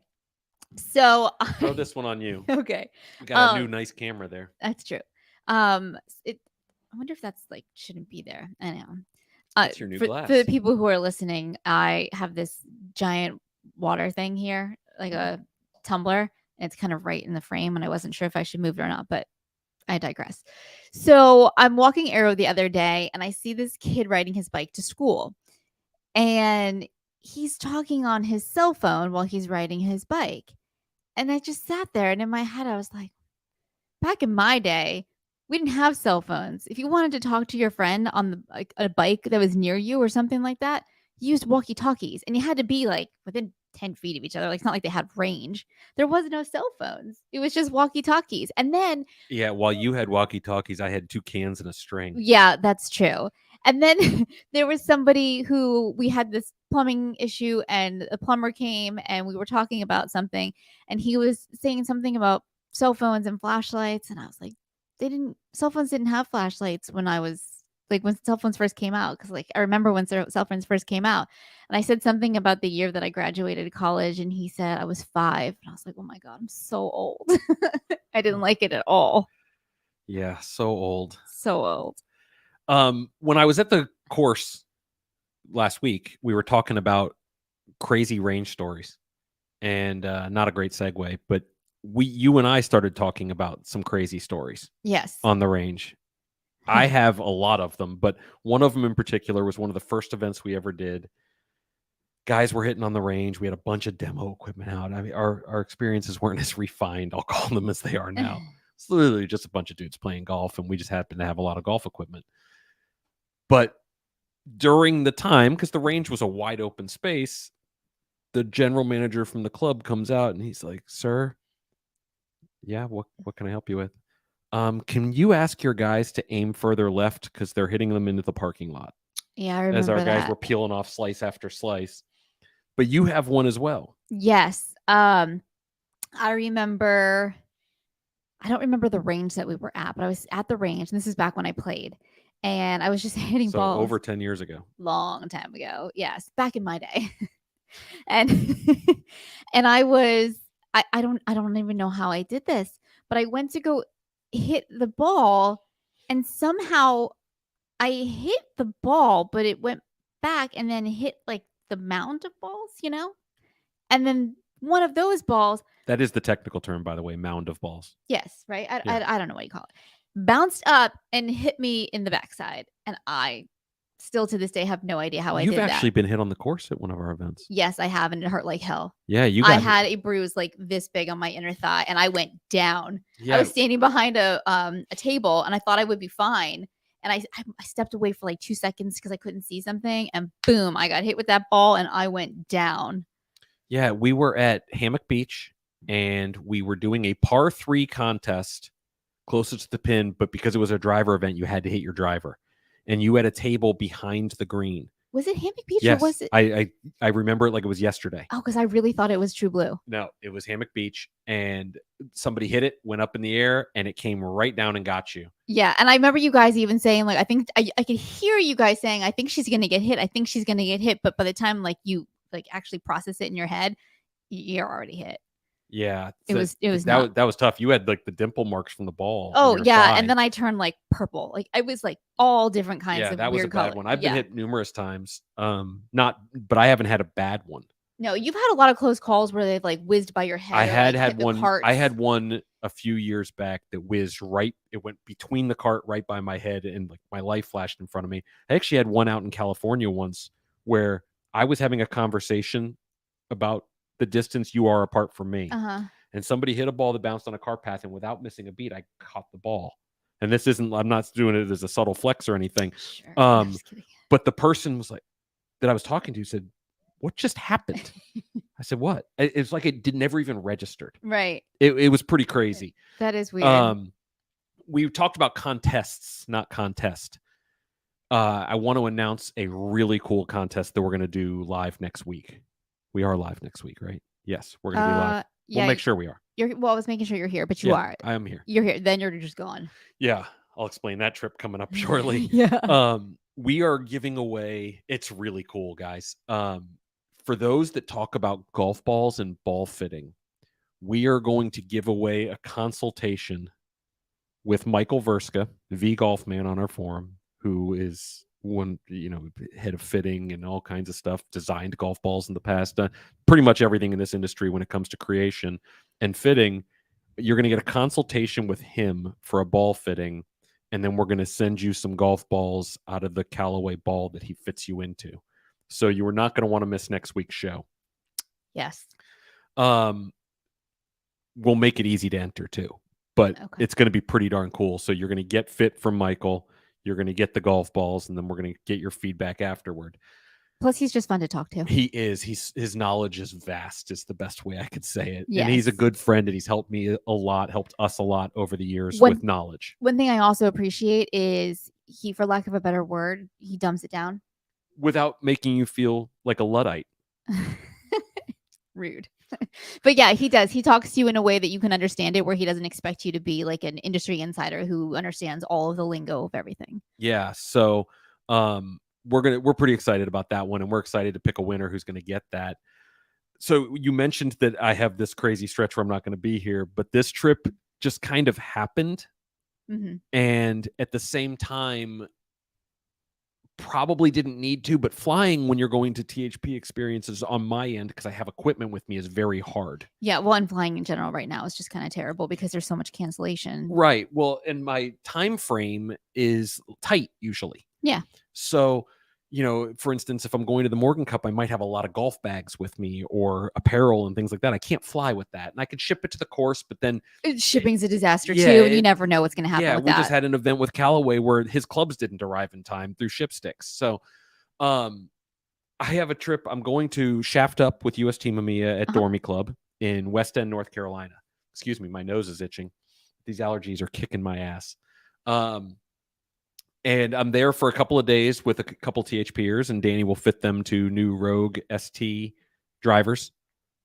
So throw this one on you. Okay. We got a new nice camera there. That's true. I wonder if that's like shouldn't be there. I know. It's your new glass. For the people who are listening, I have this giant water thing here, like a tumbler. And it's kind of right in the frame, and I wasn't sure if I should move it or not, but I digress. So I'm walking Arrow the other day, and I see this kid riding his bike to school, and he's talking on his cell phone while he's riding his bike. And I just sat there, and in my head, I was like, back in my day, we didn't have cell phones. If you wanted to talk to your friend on a bike that was near you or something like that, you used walkie-talkies, and you had to be like within 10 feet of each other. Like, it's not like they had range. There was no cell phones. It was just walkie-talkies. And then while you had walkie-talkies, I had 2 cans and a string. Yeah, that's true. And then there was somebody who we had this plumbing issue, and a plumber came, and we were talking about something, and he was saying something about cell phones and flashlights, and I was like, cell phones didn't have flashlights when cell phones first came out, because like I remember when cell phones first came out, and I said something about the year that I graduated college, and he said I was 5, and I was like, oh my god, I'm so old. I didn't like it at all. Yeah, so old. When I was at the course last week, we were talking about crazy range stories, and not a great segue, but you and I started talking about some crazy stories. Yes. On the range. I have a lot of them, but one of them in particular was one of the first events we ever did. Guys were hitting on the range. We had a bunch of demo equipment out. I mean, our experiences weren't as refined, I'll call them, as they are now. It's literally just a bunch of dudes playing golf, and we just happened to have a lot of golf equipment. But during the time, because the range was a wide open space, the general manager from the club comes out and he's like, "Sir, yeah, what can I help you with? Can you ask your guys to aim further left because they're hitting them into the parking lot?" Yeah, I As remember our guys that. were peeling off slice after slice. But you have one as well. Yes. I remember. I don't remember the range that we were at, but I was at the range, and this is back when I played, and I was just hitting So balls. over 10 years ago. Long time ago. Yes, back in my day. and and I don't even know how I did this, but I went to go hit the ball, and somehow I hit the ball, but it went back and then hit like the mound of balls, and then one of those balls. That is the technical term, by the way, mound of balls. Yes, right. Yeah. I don't know what you call it. Bounced up and hit me in the backside, and I still to this day have no idea how I did that. You've actually been hit on the course at one of our events. Yes, I have, and it hurt like hell. Yeah, I had a bruise like this big on my inner thigh, and I went down. Yeah. I was standing behind a table, and I thought I would be fine. And I stepped away for like 2 seconds because I couldn't see something, and boom, I got hit with that ball, and I went down. Yeah, we were at Hammock Beach, and we were doing a par 3 contest closest to the pin, but because it was a driver event, you had to hit your driver. And you had a table behind the green. Was it Hammock Beach yes, or was it? I remember it like it was yesterday. Oh, because I really thought it was True Blue. No, it was Hammock Beach, and somebody hit it, went up in the air, and it came right down and got you. Yeah, and I remember you guys even saying, like, I think I could hear you guys saying, I think she's gonna get hit. I think she's gonna get hit. But by the time like you like actually process it in your head, you're already hit. Yeah, it was that was tough. You had like the dimple marks from the ball. Oh yeah, thigh. And then I turned like purple. Like I was like all different kinds of that weird was a bad color. one. I've been hit numerous times. But I haven't had a bad one. No, you've had a lot of close calls where they've like whizzed by your head. I had one. I had one a few years back that whizzed right. It went between the cart right by my head, and like my life flashed in front of me. I actually had one out in California once where I was having a conversation about the distance you are apart from me. And somebody hit a ball that bounced on a cart path, and without missing a beat, I caught the ball. And this isn't, I'm not doing it as a subtle flex or anything. Sure, but the person was like, that I was talking to said, "What just happened?" I said, "What?" It's like it never even registered. Right. It was pretty crazy. That is weird. We talked about contests, not contest. I want to announce a really cool contest that we're going to do live next week. We are live next week, right? Yes, we're going to be live. We'll make sure we are. Well, I was making sure you're here, but you are. I am here. You're here. Then you're just gone. Yeah, I'll explain that trip coming up shortly. Yeah. We are giving away. It's really cool, guys. For those that talk about golf balls and ball fitting, we are going to give away a consultation with Michael Verska, the golf man on our forum, who is head of fitting and all kinds of stuff, designed golf balls in the past, pretty much everything in this industry when it comes to creation and fitting. You're going to get a consultation with him for a ball fitting, and then we're going to send you some golf balls out of the Callaway ball that he fits you into. So you are not going to want to miss next week's show. Yes. We'll make it easy to enter too, but it's going to be pretty darn cool. So you're going to get fit from Michael. You're going to get the golf balls, and then we're going to get your feedback afterward. Plus, he's just fun to talk to. He is. His knowledge is vast, is the best way I could say it. Yes. And he's a good friend, and he's helped me a lot, helped us a lot over the years with knowledge. One thing I also appreciate is he, for lack of a better word, he dumbs it down. Without making you feel like a Luddite. Rude. But yeah, he does. He talks to you in a way that you can understand it, where he doesn't expect you to be like an industry insider who understands all of the lingo of everything. Yeah. So we're pretty excited about that one, and we're excited to pick a winner who's going to get that. So you mentioned that I have this crazy stretch where I'm not going to be here, but this trip just kind of happened. Mm-hmm. And at the same time, probably didn't need to, but flying when you're going to THP experiences on my end, because I have equipment with me, is very hard. Yeah, well, and flying in general right now is just kind of terrible because there's so much cancellation. Right. Well, and my time frame is tight usually. Yeah. So, for instance, if I'm going to the Morgan Cup, I might have a lot of golf bags with me or apparel and things like that. I can't fly with that. And I could ship it to the course, but then shipping's a disaster too. And you never know what's going to happen with that. We just had an event with Callaway where his clubs didn't arrive in time through ship sticks. So I I have a trip. I'm going to shaft up with US Team Mamiya at Dormy Club in West End, North Carolina. Excuse me, my nose is itching. These allergies are kicking my ass. And I'm there for a couple of days with a couple THPers, and Danny will fit them to new Rogue ST drivers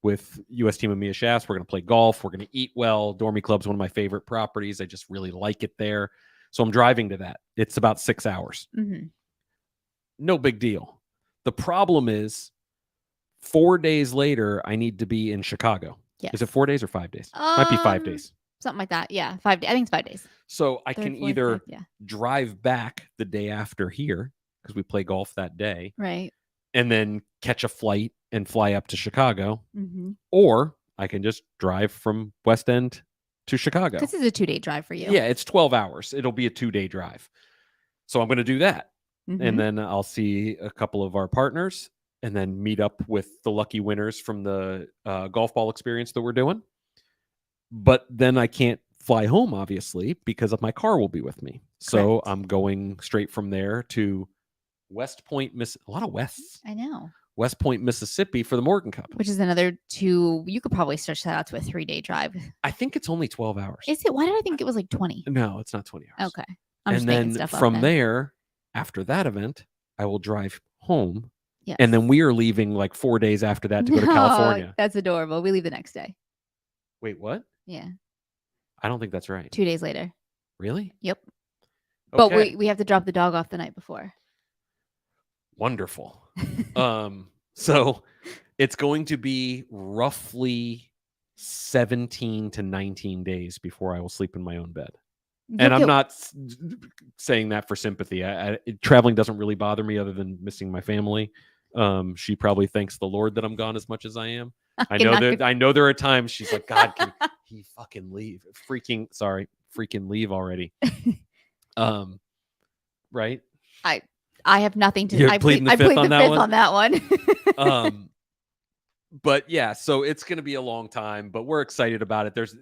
with US Team Mamiya shafts. We're going to play golf. We're going to eat well. Dormy Club's one of my favorite properties. I just really like it there. So I'm driving to that. It's about 6 hours. Mm-hmm. No big deal. The problem is 4 days later, I need to be in Chicago. Yes. Is it 4 days or 5 days? Might be 5 days. Something like that. Yeah. 5 days. I think it's 5 days. So I can either drive back the day after here because we play golf that day. Right. And then catch a flight and fly up to Chicago. Mm-hmm. Or I can just drive from West End to Chicago. This is a 2-day drive for you. Yeah, it's 12 hours. It'll be a 2-day drive. So I'm going to do that. Mm-hmm. And then I'll see a couple of our partners and then meet up with the lucky winners from the golf ball experience that we're doing. But then I can't fly home, obviously, because of my car will be with me. So I'm going straight from there to West Point, a lot of Wests. I know. West Point, Mississippi for the Morgan Cup. Which is another 2. You could probably stretch that out to a 3-day drive. I think it's only 12 hours. Is it? Why did I think it was like 20? No, it's not 20 hours. Okay. I'm just making stuff up. From there, after that event, I will drive home. Yes. And then we are leaving like 4 days after that to go to California. That's adorable. We leave the next day. Wait, what? Yeah. I don't think that's right. 2 days later. Really? Yep. Okay. But we have to drop the dog off the night before. Wonderful. So it's going to be roughly 17 to 19 days before I will sleep in my own bed. And I'm not saying that for sympathy. Traveling doesn't really bother me other than missing my family. She probably thanks the Lord that I'm gone as much as I am. I know there are times she's like, God, can he fucking leave? Freaking leave already. Right? I have nothing to. I plead the fifth on that one. But yeah, so it's going to be a long time, but we're excited about it. There's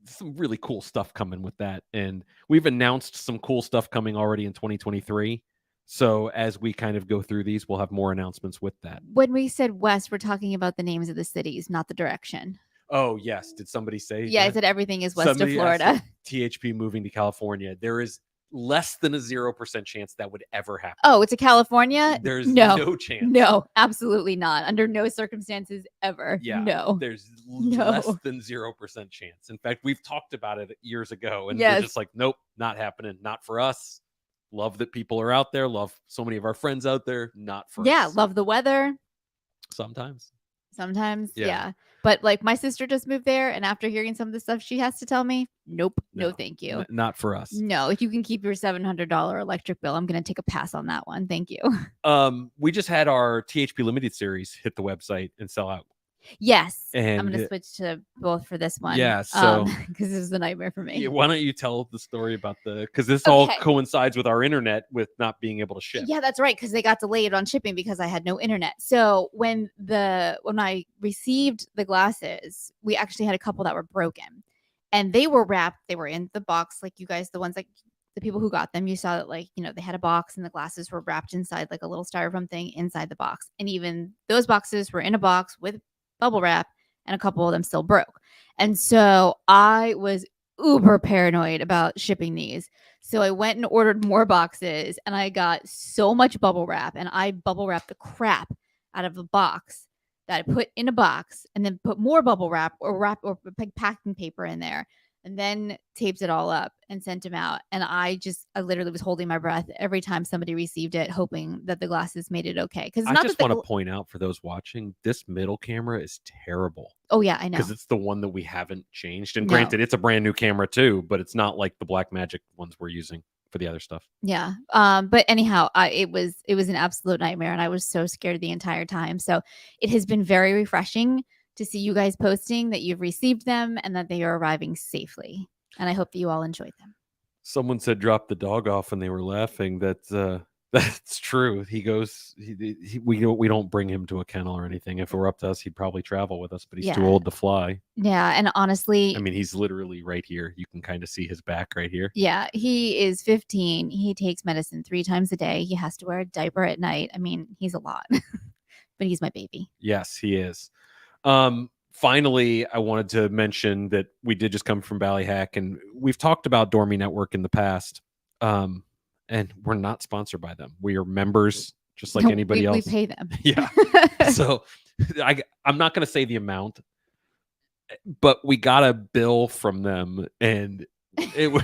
some really cool stuff coming with that, and we've announced some cool stuff coming already in 2023. So as we kind of go through these, we'll have more announcements with that. When we said West, we're talking about the names of the cities, not the direction. Oh yes, did somebody say? Yeah, I said everything is west of Florida. THP moving to California. There is less than a 0% chance that would ever happen. Oh, it's a California? There's no chance. No, absolutely not. Under no circumstances ever. Yeah, no. There's less than 0% chance. In fact, we've talked about it years ago, and we're just like, nope, not happening. Not for us. Love that people are out there. Love so many of our friends out there. Not for us. Yeah, love the weather. Sometimes, yeah. But like my sister just moved there, and after hearing some of the stuff she has to tell me, nope, no thank you. Not for us. No, if you can keep your $700 electric bill, I'm going to take a pass on that one. Thank you. We just had our THP Limited series hit the website and sell out. Yes, and I'm going to switch to both for this one. Yeah, so because this is a nightmare for me. Yeah, why don't you tell the story about because this all coincides with our internet with not being able to ship. Yeah, that's right, because they got delayed on shipping because I had no internet. So when I received the glasses, we actually had a couple that were broken, and they were wrapped. They were in the box, like you guys, the ones like the people who got them, you saw that they had a box and the glasses were wrapped inside like a little styrofoam thing inside the box, and even those boxes were in a box with bubble wrap, and a couple of them still broke. And so I was uber paranoid about shipping these. So I went and ordered more boxes, and I got so much bubble wrap, and I bubble wrapped the crap out of a box that I put in a box, and then put more bubble wrap or packing paper in there, and then taped it all up and sent them out. And I literally was holding my breath every time somebody received it, hoping that the glasses made it okay. Because I just want to point out for those watching, this middle camera is terrible. Oh yeah, I know. Because it's the one that we haven't changed. And granted, it's a brand new camera too, but it's not like the Blackmagic ones we're using for the other stuff. Yeah. But anyhow, it was an absolute nightmare, and I was so scared the entire time. So it has been very refreshing to see you guys posting that you've received them and that they are arriving safely. And I hope that you all enjoyed them. Someone said drop the dog off, and they were laughing. That's true. He goes, we don't bring him to a kennel or anything. If it were up to us, he'd probably travel with us, but he's too old to fly. Yeah. And honestly, I mean, he's literally right here. You can kind of see his back right here. Yeah. He is 15. He takes medicine 3 times a day. He has to wear a diaper at night. I mean, he's a lot. but he's my baby. Yes, he is. Finally, I wanted to mention that we did just come from Ballyhack, and we've talked about Dormy Network in the past. And we're not sponsored by them. We are members just like anybody else. We pay them. Yeah. So I'm not going to say the amount, but we got a bill from them, and it was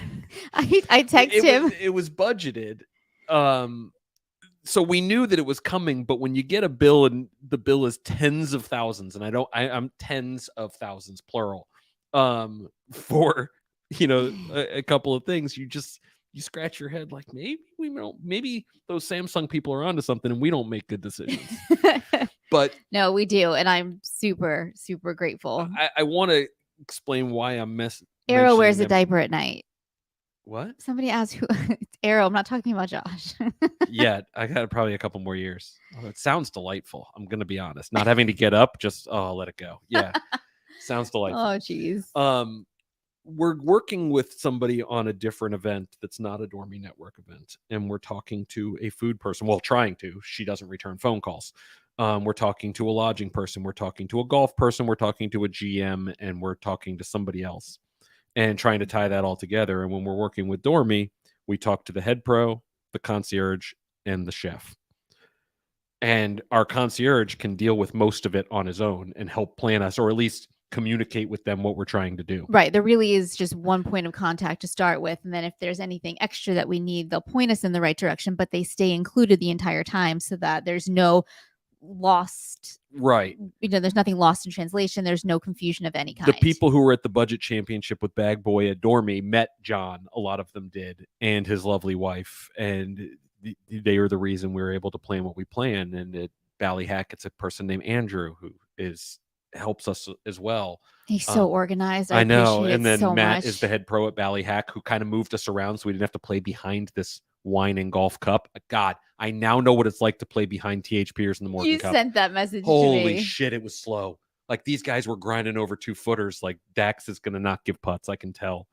I text him. It was budgeted. So we knew that it was coming, but when you get a bill and the bill is tens of thousands, and I'm tens of thousands plural, for a couple of things, you scratch your head like maybe those Samsung people are onto something and we don't make good decisions. But no, we do, and I'm super, super grateful. I want to explain why I'm Arrow wears a diaper at night. What? Somebody asked who it's Arrow. I'm not talking about Josh. Yeah, I got probably a couple more years. Oh, it sounds delightful. I'm going to be honest. Not having to get up, just I'll let it go. Yeah. Sounds delightful. Oh, geez. We're working with somebody on a different event that's not a Dormy Network event, and we're talking to a food person. Well, trying to. She doesn't return phone calls. We're talking to a lodging person. We're talking to a golf person. We're talking to a GM, and we're talking to somebody else, and trying to tie that all together. And when we're working with Dormy, we talk to the head pro, the concierge, and the chef. And our concierge can deal with most of it on his own and help plan us, or at least communicate with them what we're trying to do. Right. There really is just one point of contact to start with. And then if there's anything extra that we need, they'll point us in the right direction, but they stay included the entire time so that there's no lost. Right. There's nothing lost in translation. There's no confusion of any kind. The people who were at the budget championship with Bag Boy at Dormy met John. A lot of them did, and his lovely wife. And they are the reason we were able to plan what we plan. And at Ballyhack, it's a person named Andrew who helps us as well. He's so organized. I know. And then so Matt is the head pro at Ballyhack, who kind of moved us around so we didn't have to play behind this wine and golf cup. God, I now know what it's like to play behind THPers in the Morgan Cup. You sent that message to me. Holy shit, it was slow. Like, these guys were grinding over 2-footers. Like, Dax is going to not give putts, I can tell.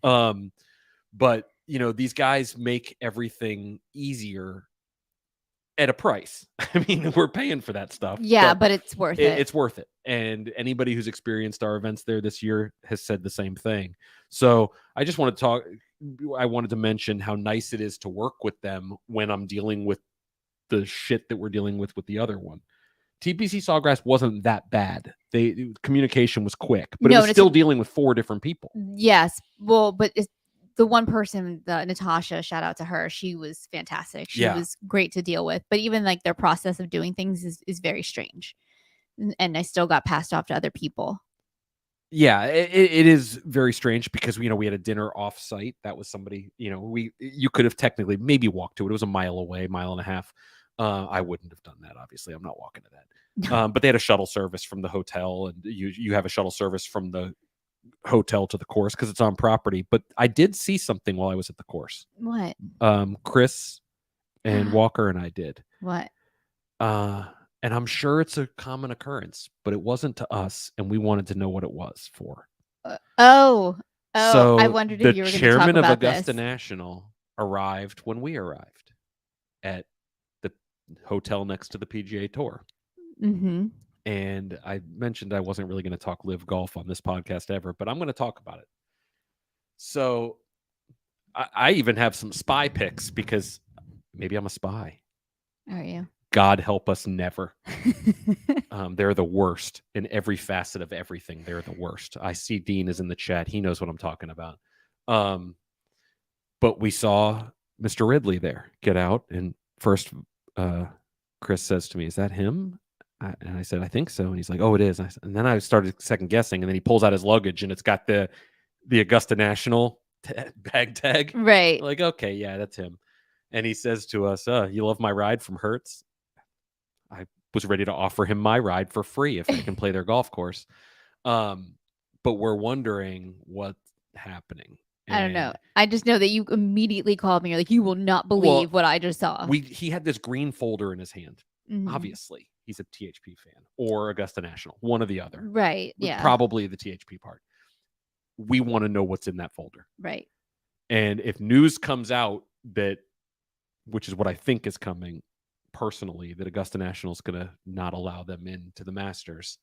But, these guys make everything easier at a price. I mean, we're paying for that stuff. Yeah, but it's worth it. It's worth it. And anybody who's experienced our events there this year has said the same thing. So I just want to I wanted to mention how nice it is to work with them when I'm dealing with the shit that we're dealing with the other one. TPC Sawgrass wasn't that bad. Communication was quick, but it was still dealing with 4 different people. Yes. Well, but the one person, Natasha, shout out to her. She was fantastic. She was great to deal with. But even like their process of doing things is very strange. And I still got passed off to other people. Yeah, it is very strange because, we had a dinner off site. That was somebody, you could have technically maybe walked to it. It was a mile away, mile and a half. I wouldn't have done that. Obviously, I'm not walking to that. But they had a shuttle service from the hotel, and you have a shuttle service from the hotel to the course because it's on property. But I did see something while I was at the course. What? Chris and Walker and I did. What? And I'm sure it's a common occurrence, but it wasn't to us, and we wanted to know what it was for. So I wondered if you were going to talk about this. The chairman of Augusta National arrived when we arrived at the hotel next to the PGA Tour. Mm-hmm. And I mentioned I wasn't really going to talk live golf on this podcast ever, but I'm going to talk about it. So I even have some spy picks because maybe I'm a spy. Are you? God help us never. They're the worst in every facet of everything. They're the worst. I see Dean is in the chat. He knows what I'm talking about. But we saw Mr. Ridley there get out. And first, Chris says to me, "Is that him?" And I said, "I think so." And he's like, "Oh, it is." And then I started second guessing. And then he pulls out his luggage and it's got the Augusta National bag tag. Right. Like, okay, yeah, that's him. And he says to us, "You love my ride from Hertz?" I was ready to offer him my ride for free if I can play their golf course. But we're wondering what's happening. I don't know. I just know that you immediately called me. You're like, "You will not believe what I just saw." He had this green folder in his hand. Mm-hmm. Obviously, he's a THP fan or Augusta National, one or the other. Right. Yeah. Probably the THP part. We want to know what's in that folder. Right. And if news comes out which is what I think is coming, personally that Augusta National is going to not allow them into the Masters,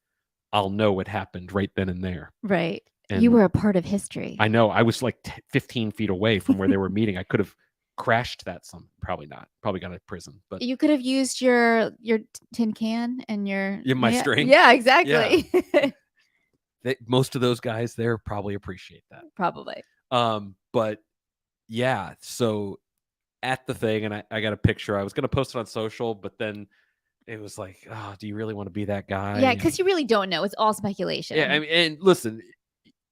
I'll know what happened right then and there. Right. And you were a part of history. I know. I was like 15 feet away from where they were meeting. I could have crashed that probably not. Probably got out of prison. But you could have used your tin can and your my string. Yeah, exactly. Yeah. Most of those guys there probably appreciate that. Probably. But yeah, so at the thing, and I got a picture. I was going to post it on social, but then it was like, oh, do you really want to be that guy? Yeah, because you really don't know. It's all speculation. Yeah, I mean, and listen,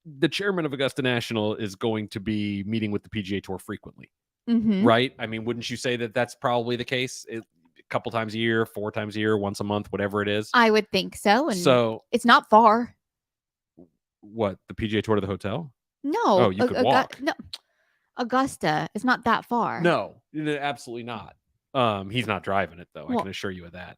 the chairman of Augusta National is going to be meeting with the PGA Tour frequently, right? I mean, wouldn't you say that that's probably the case? A couple times a year, 4 times a year, once a month, whatever it is. I would think so. And so it's not far. What, the PGA Tour to the hotel? No. Oh, you could walk. No, Augusta is not that far. No, absolutely not. He's not driving it though. I can assure you of that.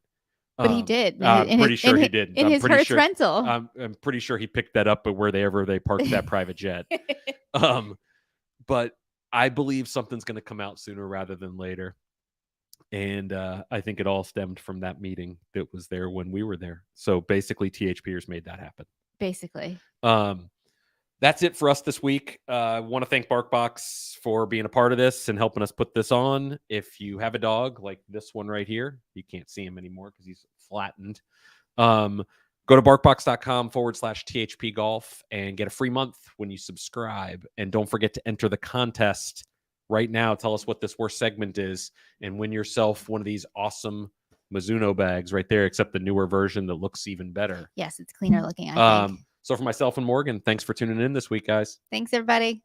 But he did. I'm pretty sure he did. In his Hertz rental. I'm pretty sure he picked that up at wherever they parked that private jet. But I believe something's going to come out sooner rather than later. And I think it all stemmed from that meeting that was there when we were there. So basically, THPers made that happen. Basically. That's it for us this week. I want to thank BarkBox for being a part of this and helping us put this on. If you have a dog like this one right here, you can't see him anymore because he's flattened. Go to barkbox.com/THP golf and get a free month when you subscribe. And don't forget to enter the contest right now. Tell us what this worst segment is and win yourself one of these awesome Mizuno bags right there, except the newer version that looks even better. Yes, it's cleaner looking, I think. So for myself and Morgan, thanks for tuning in this week, guys. Thanks, everybody.